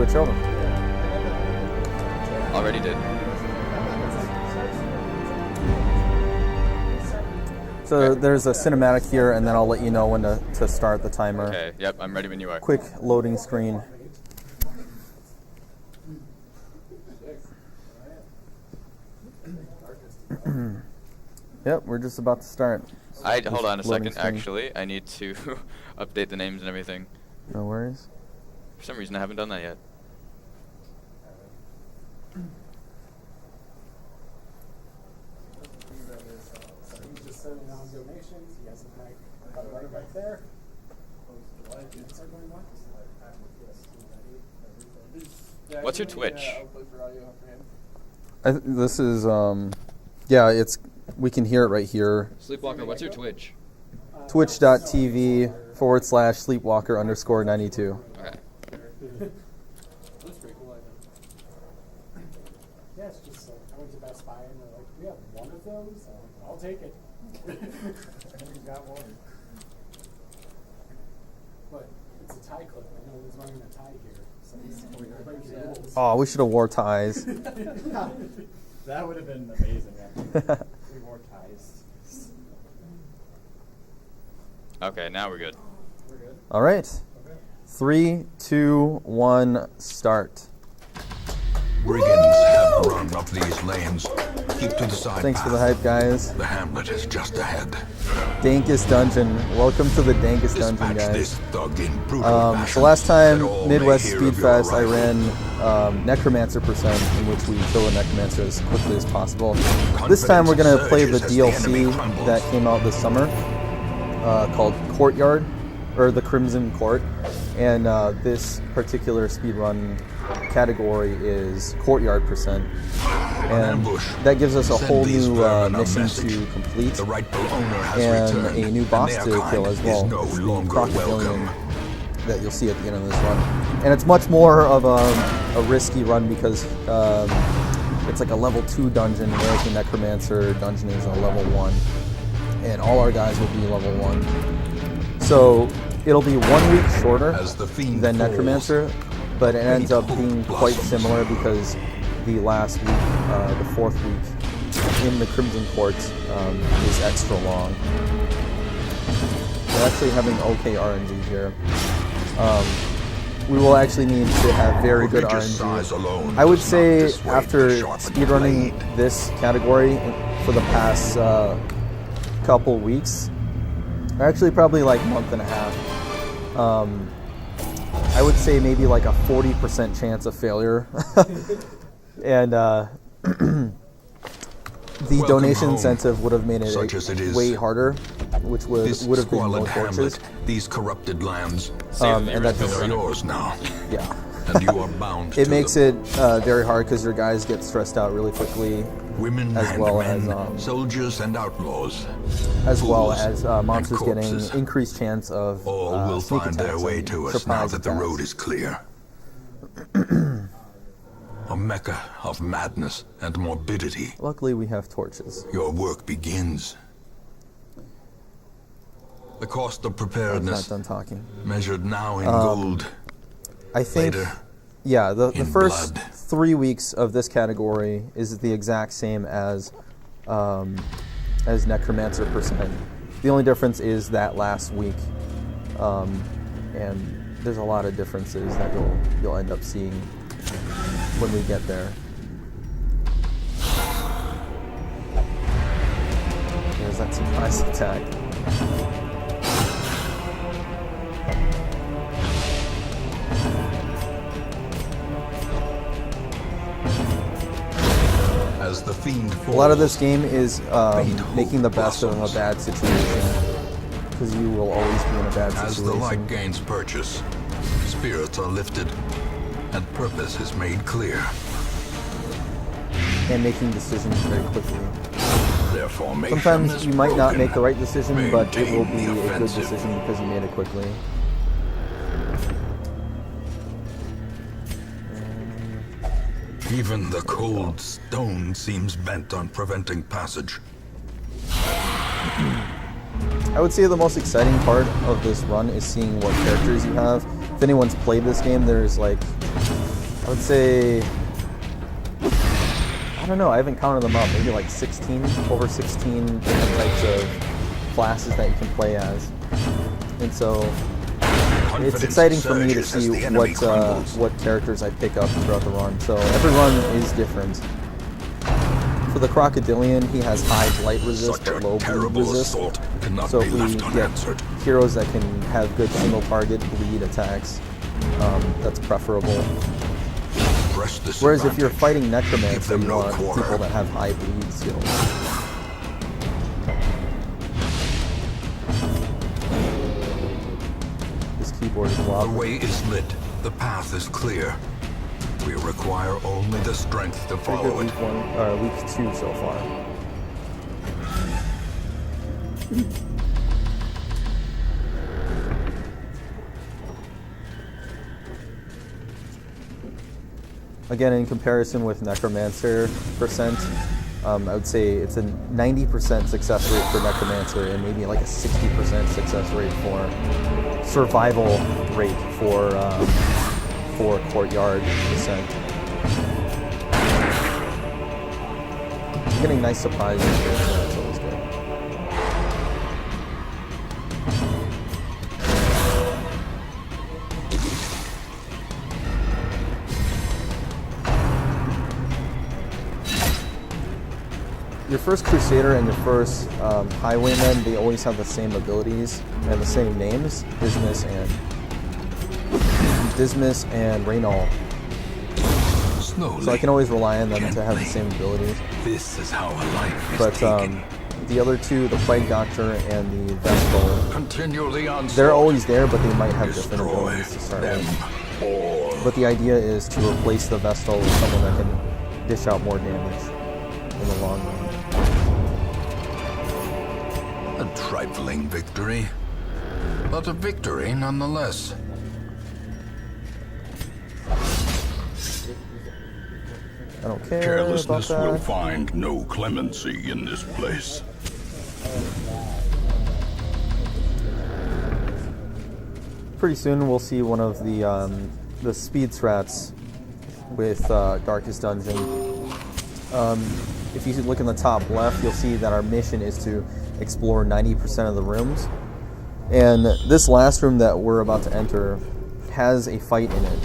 switch over. Already did. So there's a cinematic here, and then I'll let you know when to start the timer. Okay, yep, I'm ready when you are. Quick loading screen. Yep, we're just about to start. Hold on a second, screen. actually. I need to update the names and everything. No worries. For some reason, I haven't done that yet. He's just sending out donations. He has a bag right there. What's your Twitch? This is yeah, we can hear it right here. Sleepwalker, what's your Twitch? Twitch.tv/Sleepwalker_92. Okay. That's pretty cool. Yeah, it's just I went to Best Buy and they're like, "We have one of those." I'll take it. You got one. But it's a tie clip. I know he's wearing a tie here. So everybody's rules. Oh, we should have wore ties. That would have been amazing. We wore ties. Okay, now we're good. We're good. All right. Okay. 3, 2, 1, start. Brigands have run up these lanes. Keep to the side Thanks for the path. hype, guys. The hamlet is just ahead. Dankest Dungeon. Welcome to the Dankest Dungeon, Dispatch guys. this thug in brutal fashion, So last time, that all may Midwest hear Speed of your Fest, I arrival. ran Necromancer percent, in which we kill a Necromancer as quickly as possible. This time we're going to play the Confidence surges as the DLC enemy crumbles. that came out this summer, called Courtyard, or the Crimson Court. And this particular speedrun category is Courtyard percent. And ambush. that gives us a Send whole these new vermin a mission message. to complete. The rightful owner has And returned, a new boss and to their kill kind as well. is no It's the longer crocodilian welcome. that you'll see at the end of this run. And it's much more of a risky run because it's like a level 2 dungeon, whereas the Necromancer dungeon is a level 1. And all our guys will be level 1. So it'll be 1 week shorter As the fiend than falls, Necromancer, but it ends up being quite blossoms. similar because the last week, the 4th week in the Crimson Court is extra long. We're actually having okay RNG here. We will actually need to have very good Prodigious size RNG. alone I would does not say dissuade after the sharpened speedrunning blade. this category for the past couple weeks, or actually probably like month and a half, I would say maybe like a 40% chance of failure. And the Welcome donation home. incentive would have made it Such as it is. way harder, which would This have been no squalid torches. hamlet, these corrupted lands, And that just, are yours now, yeah. and you are bound It to makes them. it very hard because your guys get stressed out really quickly, Women as and well men, as, soldiers and outlaws, as well fools as and monsters getting corpses. increased chance of All will sneak find their attacks way and to us now surprise that the attacks. road is clear. A mecca of madness and morbidity. Luckily, we have torches. Your work begins. The cost of I'm not preparedness, done talking. measured now in gold, I think, later yeah, the in first blood. 3 weeks of this category is the exact same as Necromancer percent. The only difference is that last week, and there's a lot of differences that you'll end up seeing when we get there. There's that surprise attack. as the fiend falls. A lot of this game is Faint making the hope best of a blossoms. bad situation, because you will always be in a bad As the light situation. gains purchase, spirits are lifted, and purpose is made clear. And making decisions very quickly. Their formation Sometimes is you might not broken. make the right decision, but it will Maintain be the a good offensive. decision because you made it quickly. Even the cold stone seems bent on preventing passage. I would say the most exciting part of this run is seeing what characters you have. If anyone's played this game, there's like I would say, I don't know, I haven't counted them up, maybe like 16, over 16 different types of classes that you can play as. And so it's exciting for me to see what characters I pick up throughout the run. So every run is different. For the Crocodilian, he has high blight resist but low bleed resist. So if we get heroes that can have good single target bleed attacks, that's preferable. Whereas if you're fighting Necromancer, you want people that have high bleed skills. This keyboard is wild. The way is lit. The path is clear. We require only the strength to follow it. Week 2 so far. Again, in comparison with Necromancer percent, I would say it's a 90% success rate for Necromancer and maybe like a 60% success rate for survival rate for Courtyard percent. I'm getting nice surprises here, so that's always good. Your first Crusader and your first Highwayman, they always have the same abilities and the same names, Dismas and Reynald. Slowly. So I can always rely on them to have the same abilities. This is how a life is But taken. the other two, the Plague Doctor and the Vestal, Continually on. they're always there, but they might have different Destroy abilities to start them with. all. But the idea is to replace the Vestal with someone that can dish out more damage in the long run. A trifling victory, but a victory nonetheless. I don't care about Carelessness will that. find no clemency in this place. Pretty soon we'll see one of the speed strats with Darkest Dungeon. If you look in the top left, you'll see that our mission is to explore 90% of the rooms. And this last room that we're about to enter has a fight in it.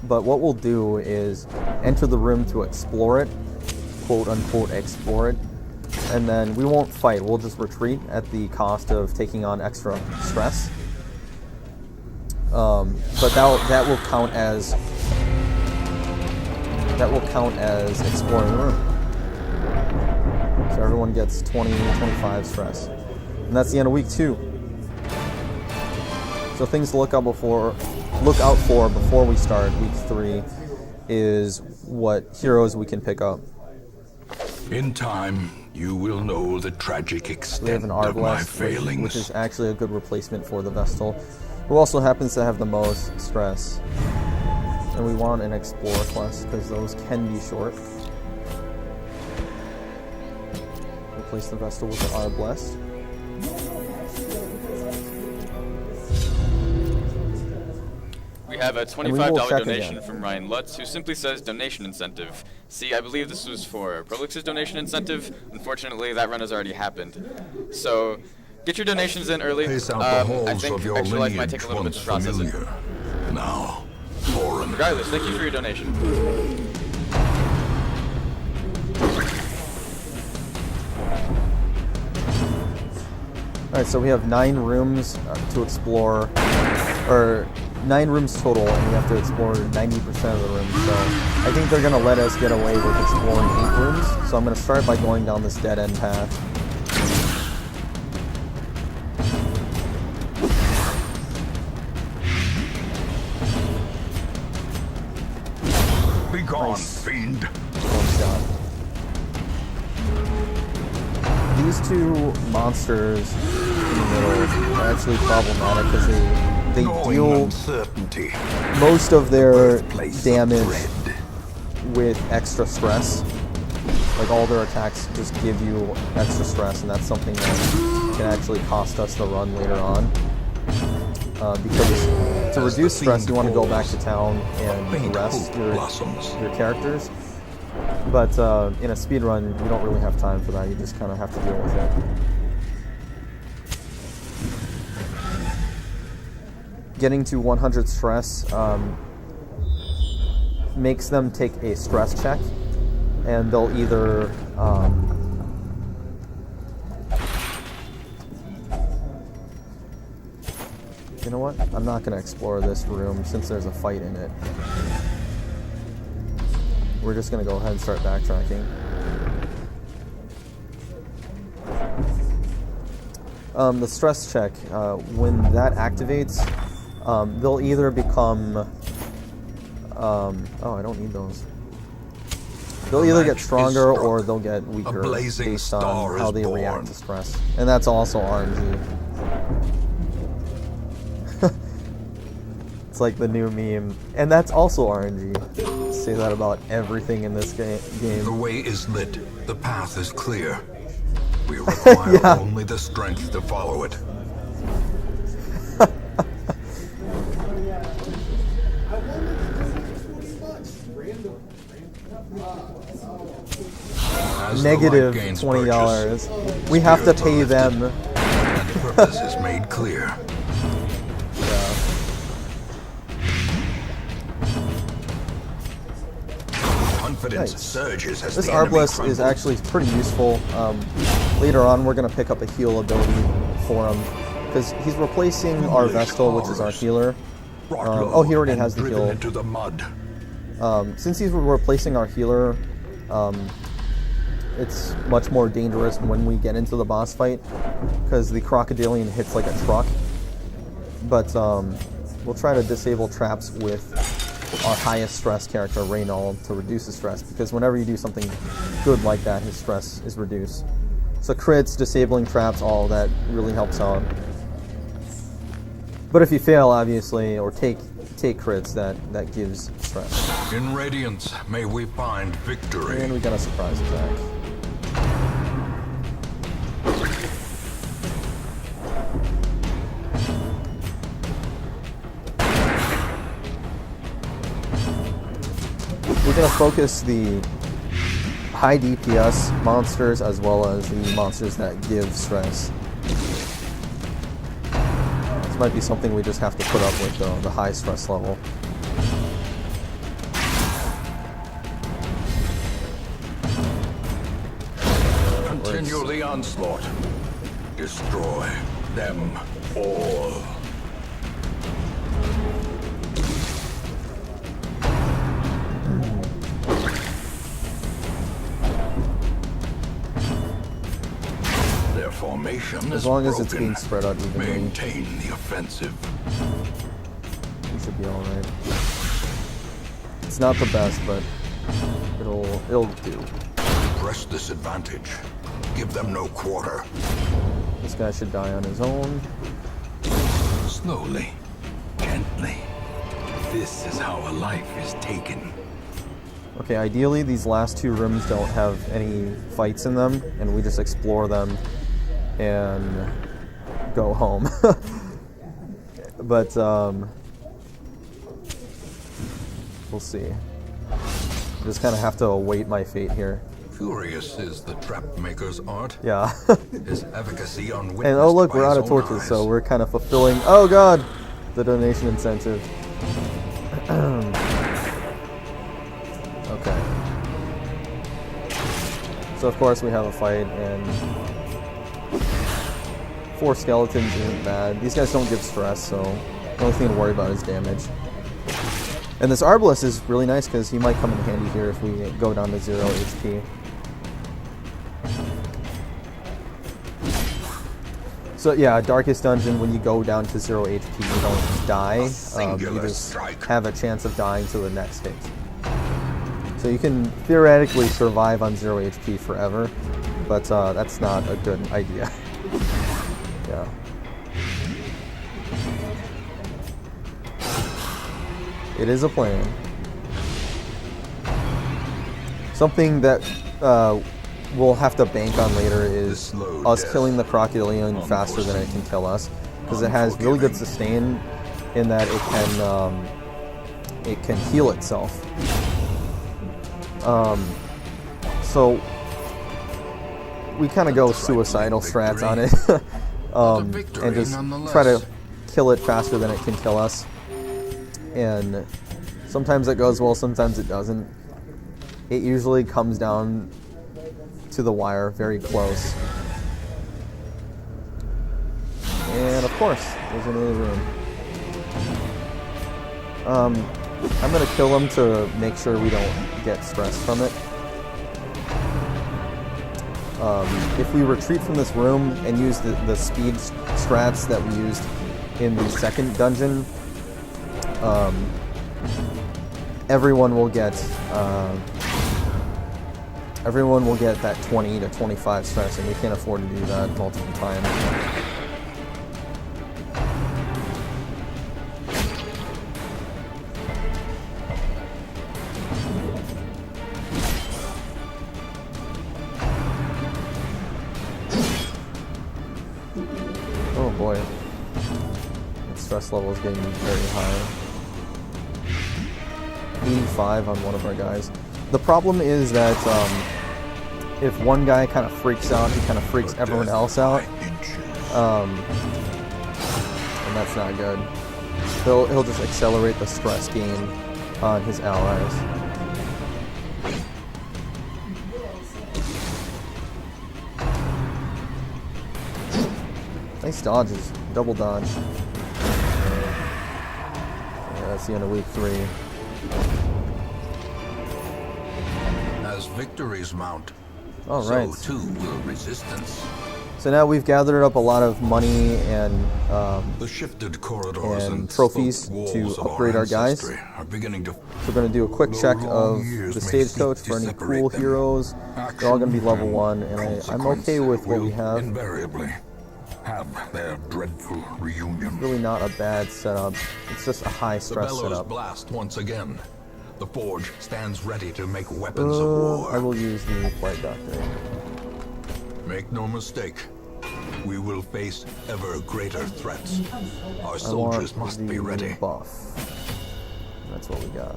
But what we'll do is enter the room to explore it, quote unquote explore it, and then we won't fight, we'll just retreat at the cost of taking on extra stress. But that will count as exploring the room. So everyone gets 20, 25 stress. And that's the end of week 2. So things to look out for before we start week 3 is what heroes we can pick up. In time, you will know the tragic We have extent an of my Arblast, failings. which is actually a good replacement for the Vestal, who also happens to have the most stress. And we want an Explorer quest, because those can be short. Replace the Vestal with the Arblast. We have a we will $25 check donation again. from Ryan Lutz, who simply says donation incentive. See, I believe this was for Prolix's donation incentive. Unfortunately, that run has already happened. So, get your donations in early. Pace out the I halls think of your extra life might lineage take a little bit once to process it. familiar. Now, foreign. Regardless, thank you for your donation. Alright, so we have 9 rooms to explore, or 9 rooms total, and we have to explore 90% of the rooms, so I think they're going to let us get away with exploring 8 rooms, so I'm going to start by going down this dead-end path. Begone, Nice. fiend. One shot. These two monsters in the middle are actually problematic because they Knowing deal uncertainty. most of their Birthplace of damage dread. with extra stress. Like all their attacks just give you extra stress, and that's something that can actually cost us the run later on. because to As the reduce stress, fiend you want to go back falls, to town a and faint rest hope blossoms. your characters. But in a speed run, you don't really have time for that. You just kind of have to deal with it. Getting to 100 stress makes them take a stress check, and they'll either you know what? I'm not going to explore this room since there's a fight in it. We're just going to go ahead and start backtracking. The stress check, when that activates, they'll either become... oh, I don't need those. They'll either get stronger or they'll get weaker based on how they react to stress. And that's also RNG. It's like the new meme. And that's also RNG. Say that about everything in this game. The way is lit. The path is clear. We require only the strength to follow it. As the Negative light gains $20. purchase, We have to spirits pay are them. lifted, and purpose is made clear. Confidence Nice. surges as This the enemy Arbalest is crumbles. actually pretty useful. Later on, we're going to pick up a heal ability for him because he's replacing our Vestal, which is our healer. Brought oh, low he already and has the driven heal. into the mud. Since he's replacing our healer, it's much more dangerous when we get into the boss fight because the Crocodilian hits like a truck. But we'll try to disable traps with our highest stress character, Reynald, to reduce his stress, because whenever you do something good like that, his stress is reduced. So crits, disabling traps, all that really helps out. But if you fail, obviously, or take crits, that gives stress. In Radiance, may we find victory. And we got a surprise attack. We're going to focus the high DPS monsters as well as the monsters that give stress. This might be something we just have to put up with, though, the high stress level. Continue the onslaught. Destroy them all. Their formation As is long as broken. it's being spread out evenly, Maintain the offensive. we should be alright. It's not the best, but it'll do. Press this advantage. Give them no quarter. This guy should die on his own. Slowly, gently. This is how a life is taken. Okay, ideally these last two rooms don't have any fights in them, and we just explore them and go home. But we'll see. Just kind of have to await my fate here. Curious is the trap maker's art. Yeah. His efficacy on And oh look, we're out of torches, so we're kind of fulfilling. Oh god, the donation incentive. Okay. So of course we have a fight, and 4 skeletons isn't bad. These guys don't give stress, so the only thing to worry about is damage. And this Arbalest is really nice because he might come in handy here if we go down to 0 HP. So yeah, Darkest Dungeon, when you go down to 0 HP, you don't die. You just have a chance of dying to the next hit. So you can theoretically survive on 0 HP forever, but that's not a good idea. Yeah. It is a plan. Something that we'll have to bank on later is us killing the Crocodilian faster than it can kill us. because it has really good sustain in that it can heal itself. So we kind of go suicidal strats on it, and just try to kill it faster than it can kill us. And sometimes it goes well, sometimes it doesn't. It usually comes down to the wire, very close. And of course, there's another room. I'm gonna kill him to make sure we don't get stressed from it. If we retreat from this room and use the speed strats that we used in the second dungeon, everyone will get that 20 to 25 stress, and we can't afford to do that multiple times. Oh boy, the stress level is getting very high. 85 on one of our guys. The problem is that if one guy kind of freaks out, he kind of freaks everyone else out, and that's not good. He'll just accelerate the stress gain on his allies. Nice dodges, double dodge. Yeah, that's the end of week 3. As victories mount, All right. so too will resistance. So now we've gathered up a lot of money and The shifted corridors and trophies sloped walls to of upgrade our guys. ancestry are beginning to. we're going to do a quick The check long of years the may stagecoach seek for to any separate cool them. heroes. They're all going to be level 1, and I'm Consequence okay with what we will have. Invariably, have their dreadful reunion. Really not a bad setup. It's just a high The stress bellows setup. blast once again. The forge stands ready to make weapons of war. I will use the flight doctor. Make no mistake, we will face ever greater threats. Our I soldiers want must the be ready. buff. That's what we got.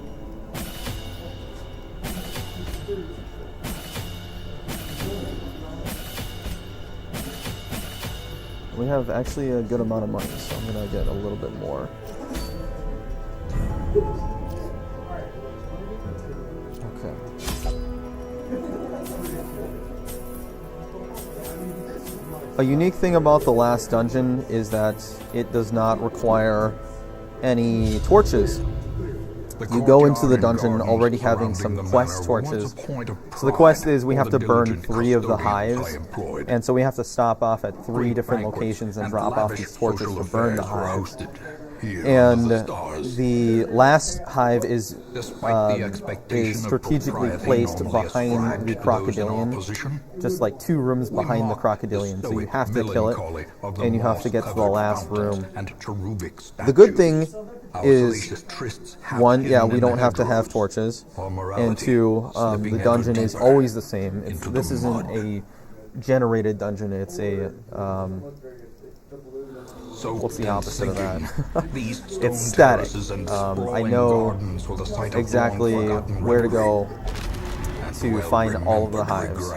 We have actually a good amount of money, so I'm gonna get a little bit more. Okay. A unique thing about the last dungeon is that it does not require any torches. You go into the dungeon already having some quest torches. So the quest is we have to burn 3 of the hives, and so we have to stop off at 3 different locations and drop off these torches to burn the hives. And the last hive is strategically placed behind the crocodilian, just like 2 rooms behind the crocodilian. So you have to kill it, and you have to get to the last room. The good thing is, 1, yeah, we don't have to have torches, and 2, the dungeon is always the same. This isn't a generated dungeon, it's a what's the opposite of that? It's static. I know exactly where to go to find all of the hives.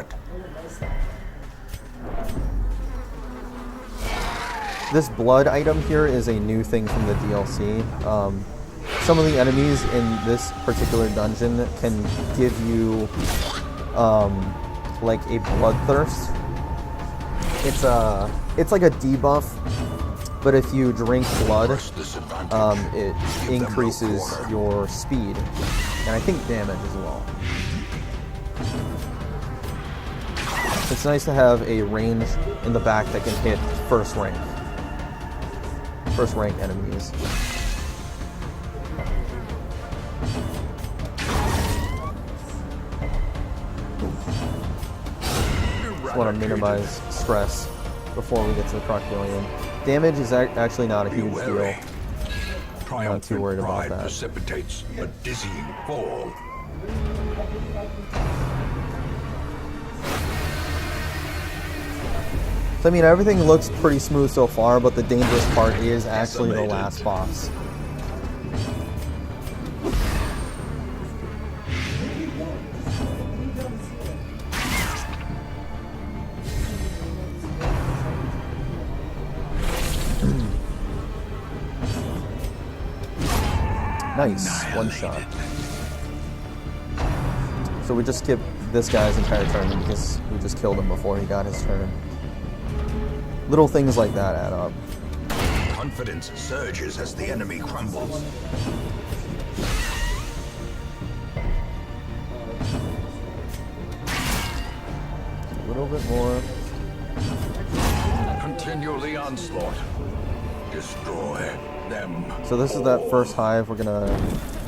This blood item here is a new thing from the DLC. Some of the enemies in this particular dungeon can give you like a bloodthirst. It's like a debuff, but if you drink blood, it increases your speed, and I think damage as well. It's nice to have a range in the back that can hit first rank enemies. Just want to minimize stress before we get to the crocodilian. Damage is actually not a huge deal. I'm not too worried about that. Precipitates a dizzying fall. So I mean, everything looks pretty smooth so far, but the dangerous part is actually the last boss. Nice, one shot. So we just skipped this guy's entire turn because we just killed him before he got his turn. Little things like that add up. Confidence surges as the enemy crumbles. A little bit more. Continue the onslaught. Destroy them. So this is that first hive. We're gonna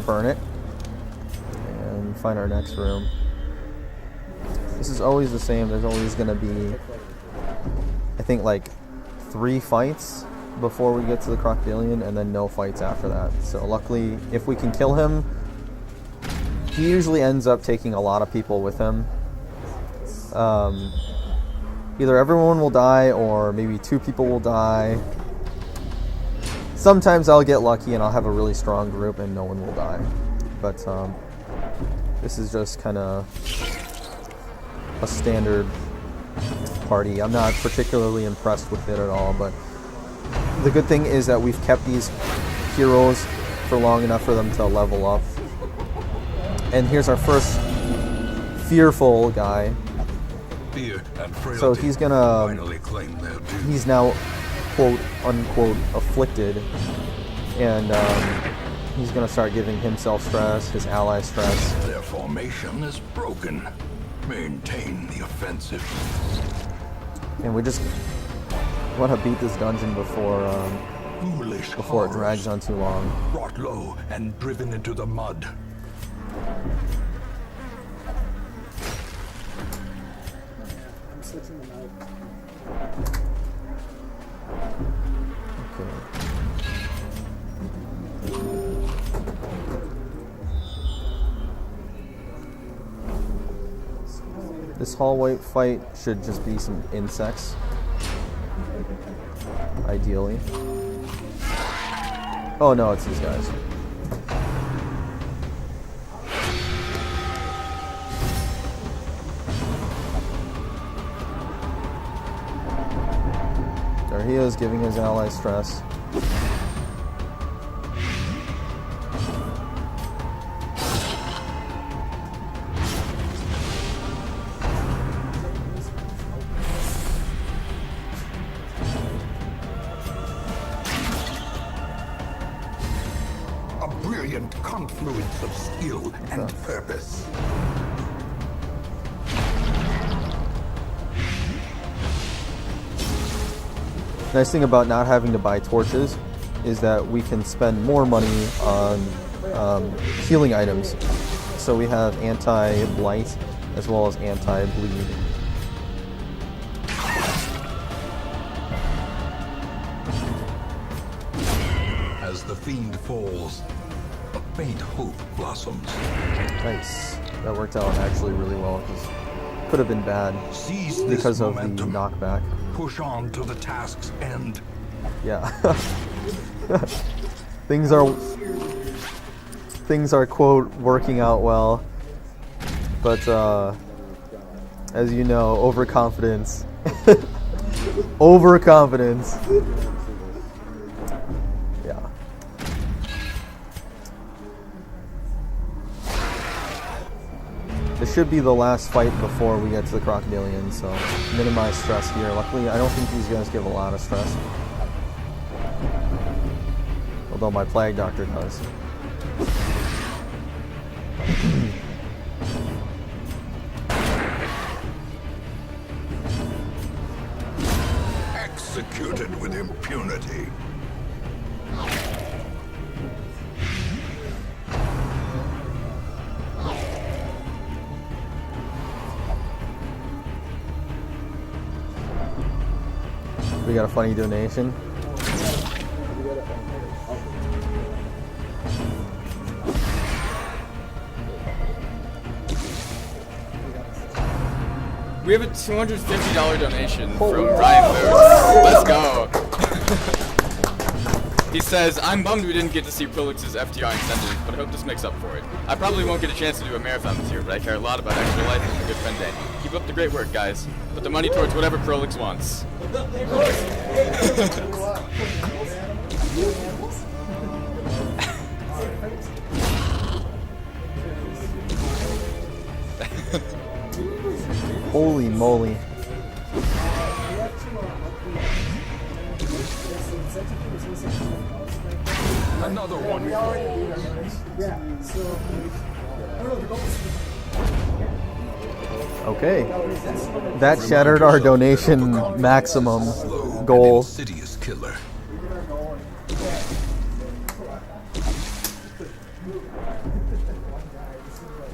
burn it and find our next room. This is always the same. There's always gonna be, I think, like 3 fights before we get to the Crocodilian, and then no fights after that. So luckily, if we can kill him, he usually ends up taking a lot of people with him. Either everyone will die, or maybe 2 people will die. Sometimes I'll get lucky and I'll have a really strong group and no one will die. But this is just kind of a standard party. I'm not particularly impressed with it at all, but the good thing is that we've kept these heroes for long enough for them to level up. And here's our first fearful guy. Fear and frailty So he's gonna, finally claim their due. he's now quote unquote afflicted, and he's gonna start giving himself stress, his allies stress. Their formation is broken. Maintain the offensive. And we just want to beat this dungeon before Foolish it horrors, drags on too long. brought low and driven into the mud. I'm switching the knife. Okay. This hallway fight should just be some insects, ideally. Oh no, it's these guys. There he is, giving his allies stress. A brilliant confluence of skill and purpose. Nice thing about not having to buy torches is that we can spend more money on healing items. So we have anti-blight as well as anti-bleed. As the fiend falls, a faint hope blossoms. Nice. That worked out actually really well, because could have been bad Seize this because of the momentum. knockback. Push on to the task's end. Yeah. Things are quote working out well, but as you know, overconfidence. Overconfidence. Yeah. This should be the last fight before we get to the Crocodilian, so minimize stress here. Luckily, I don't think these guys give a lot of stress. Although my Plague Doctor does. Executed with impunity. We got a funny donation. We have a $250 donation from Brian Booth. Let's go. He says, I'm bummed we didn't get to see Prolix's FTR incentive, but I hope this makes up for it. I probably won't get a chance to do a marathon this year, but I care a lot about extra life and a good friend day. Keep up the great work, guys. Put the money towards whatever Prolix wants. Holy moly. Another one. Yeah, so Okay. That shattered our donation maximum goal. Insidious killer.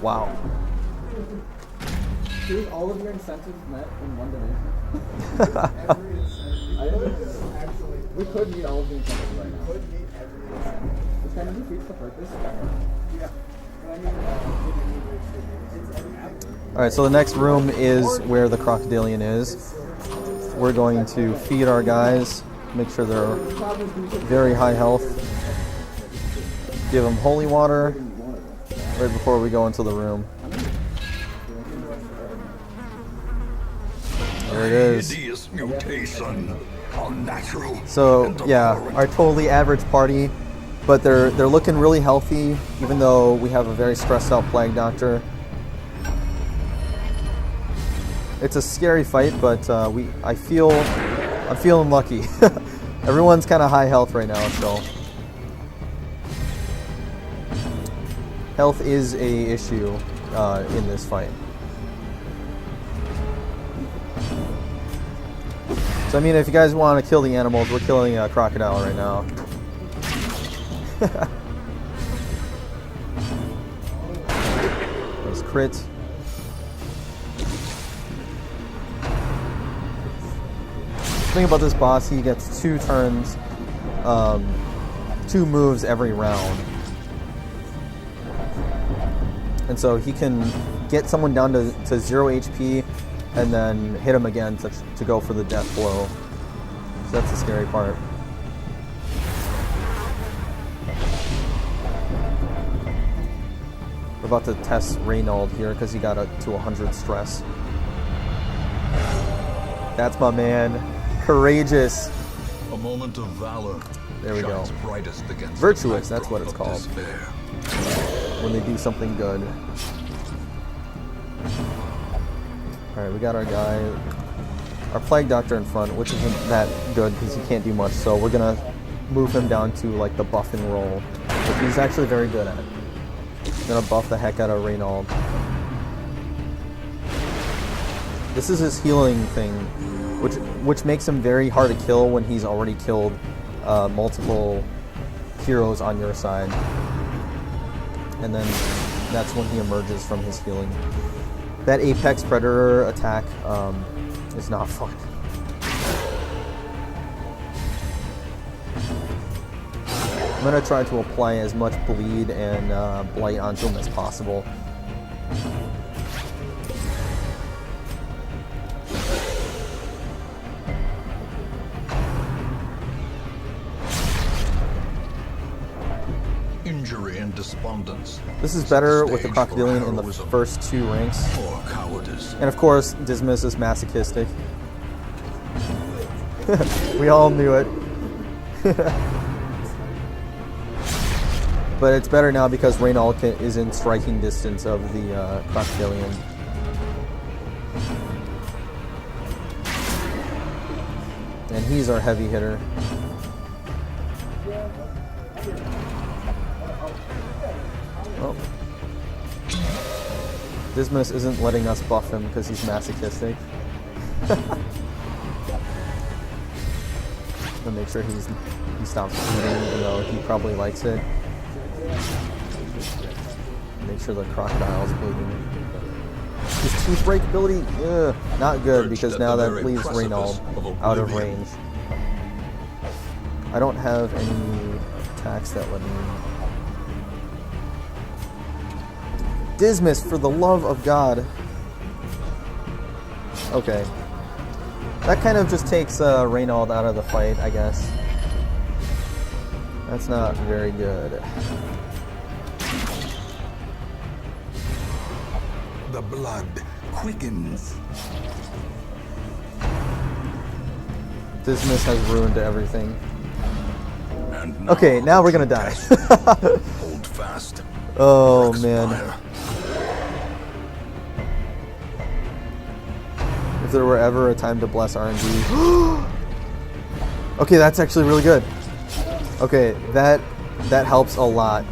Wow. Dude, all of your incentives met in one donation. We could meet all of the incentives right now. Which kind of defeats the purpose. Alright, so the next room is where the crocodilian is. We're going to feed our guys, make sure they're very high health. Give them holy water right before we go into the room. There it is. Hideous mutation. Unnatural. So yeah, our totally average party, but they're looking really healthy, even though we have a very stressed out plague doctor. It's a scary fight, but I'm feeling lucky. Everyone's kind of high health right now, so health is a issue in this fight. So I mean, if you guys want to kill the animals, we're killing a crocodile right now. Nice crit. The thing about this boss, he gets 2 turns, 2 moves every round. And so he can get someone down to 0 HP and then hit him again to go for the death blow. So that's the scary part. We're about to test Reynold here because he got to 100 stress. That's my man. Courageous. A moment of valor. There we go. Shines brightest against Virtuous, the that's what it's backdrop called. of despair. When they do something good. Alright, we got our guy, our plague doctor in front, which isn't that good because he can't do much, so we're gonna move him down to like the buff and roll, which he's actually very good at. Gonna buff the heck out of Reynold. This is his healing thing, which makes him very hard to kill when he's already killed multiple heroes on your side. And then that's when he emerges from his healing. That Apex Predator attack is not fun. I'm going to try to apply as much bleed and blight onto him as possible. Injury and despondence. This is better with the Stage for crocodilian in the heroism first 2 ranks. or cowardice. And of course, Dismas is masochistic. We all knew it. But it's better now because Reynold is in striking distance of the crocodilian. And he's our heavy hitter. Well, Dismas isn't letting us buff him because he's masochistic. To make sure he stops bleeding, even though he probably likes it. Make sure the crocodile's bleeding. His tooth break ability, not good because now that leaves Reynold out of range. I don't have any attacks that let me. Dismas, for the love of God. Okay. That kind of just takes Reynald out of the fight, I guess. That's not very good. The blood quickens. Dismiss has ruined everything. And Okay, now we're gonna die. Hold fast. Oh man. Expire. If there were ever a time to bless RNG. Okay, that's actually really good. Okay, that helps a lot.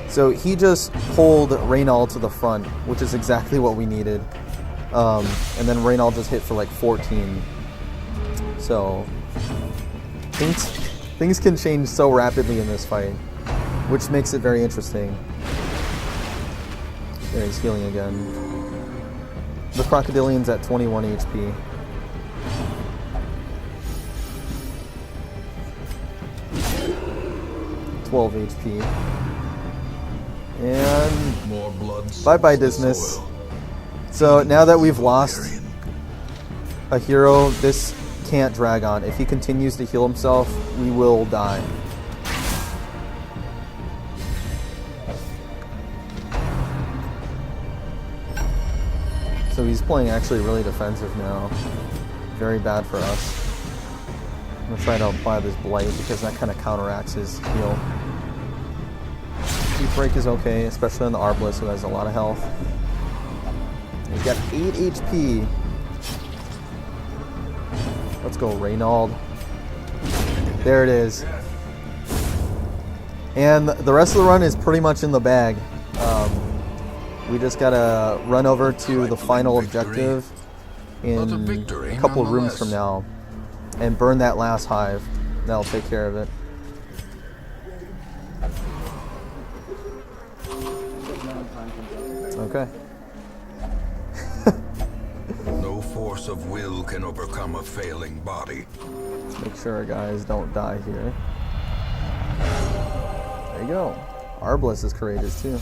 So he just pulled Reynald to the front, which is exactly what we needed. And then Reynald just hit for like 14. So things can change so rapidly in this fight, which makes it very interesting. There, he's healing again. The Crocodilian's at 21 HP. HP. And More blood. bye-bye, soaks the Dismiss. soil. So now that we've lost a hero, this can't drag on. If he continues to heal himself, we will die. So he's playing actually really defensive now. Very bad for us. I'm gonna try to apply this Blight because that kind of counteracts his heal. Deep Break is okay, especially on the Arbalest who has a lot of health. He's got 8 HP. Let's go, Reynald. There it is. And the rest of the run is pretty much in the bag. We just gotta run over to the final objective in a couple of rooms from now and burn that last hive. That'll take care of it. Okay. No force of will can overcome a failing body. Let's make sure our guys don't die here. There you go. Arbalest is courageous too.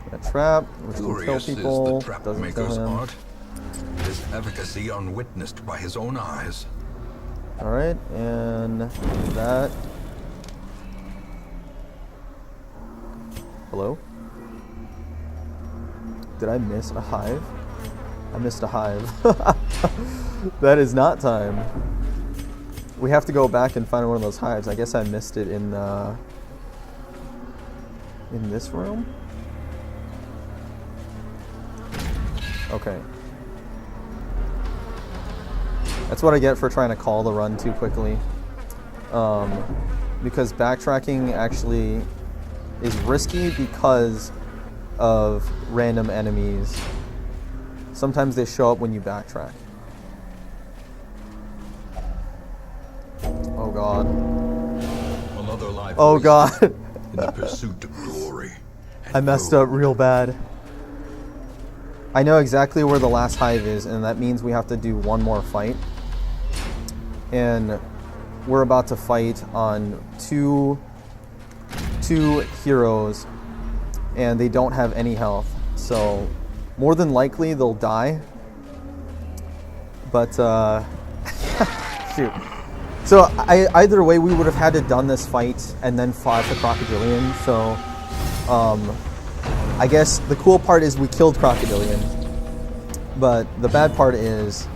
A trap, which will kill Glorious is people, the trap doesn't maker's kill him. art. His efficacy unwitnessed by his own eyes. Alright, and that. Hello? Did I miss a hive? I missed a hive. That is not time. We have to go back and find one of those hives. I guess I missed it in this room? Okay. That's what I get for trying to call the run too quickly. Because backtracking actually is risky because of random enemies. Sometimes they show up when you backtrack. Oh god. Another life Oh wasted god. in the pursuit of glory. I messed up real bad. I know exactly where the last hive is, and that means we have to do one more fight. And we're about to fight on two heroes, and they don't have any health. So more than likely they'll die. But shoot. So either way, we would have had to done this fight and then fought the Crocodilian. So I guess the cool part is we killed Crocodilian, but the bad part is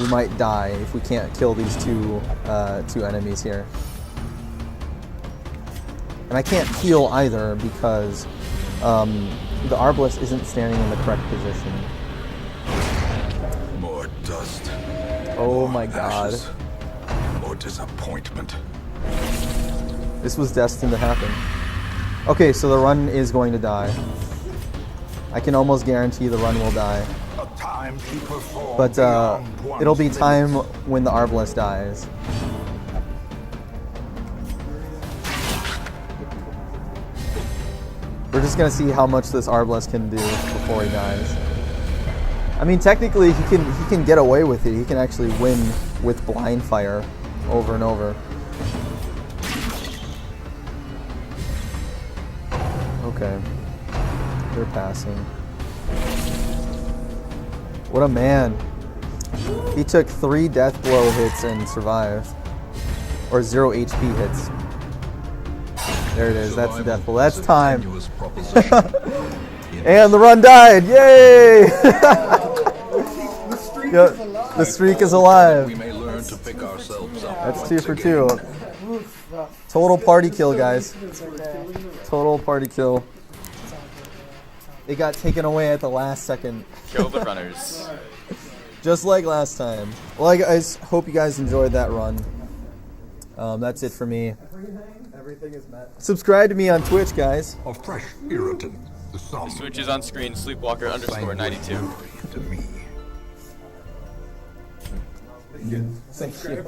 we might die if we can't kill these two enemies here. And I can't heal either because the Arbalest isn't standing in the correct position. More dust. Oh more my god. ashes, more disappointment. This was destined to happen. Okay, so the run is going to die. I can almost guarantee the run will die. A time to perform But beyond one's it'll be time limits. when the Arbalest dies. We're just gonna see how much this Arbalest can do before he dies. I mean, technically he can get away with it. He can actually win with blind fire over and over. Okay. They're passing. What a man. He took 3 death blow hits and survived. Or 0 HP hits. There it is. That's the death blow. That's time. And the run died. Yay! The streak is alive. We may learn to pick ourselves up. That's 2 for 2. Total party kill, guys. Total party kill. It got taken away at the last second. Kill the runners. Just like last time. Well, I guys hope you guys enjoyed that run. That's it for me. Everything is met. Subscribe to me on Twitch, guys. A fresh irritant. The Switch is on screen. Sleepwalker _92. to me. Thank you.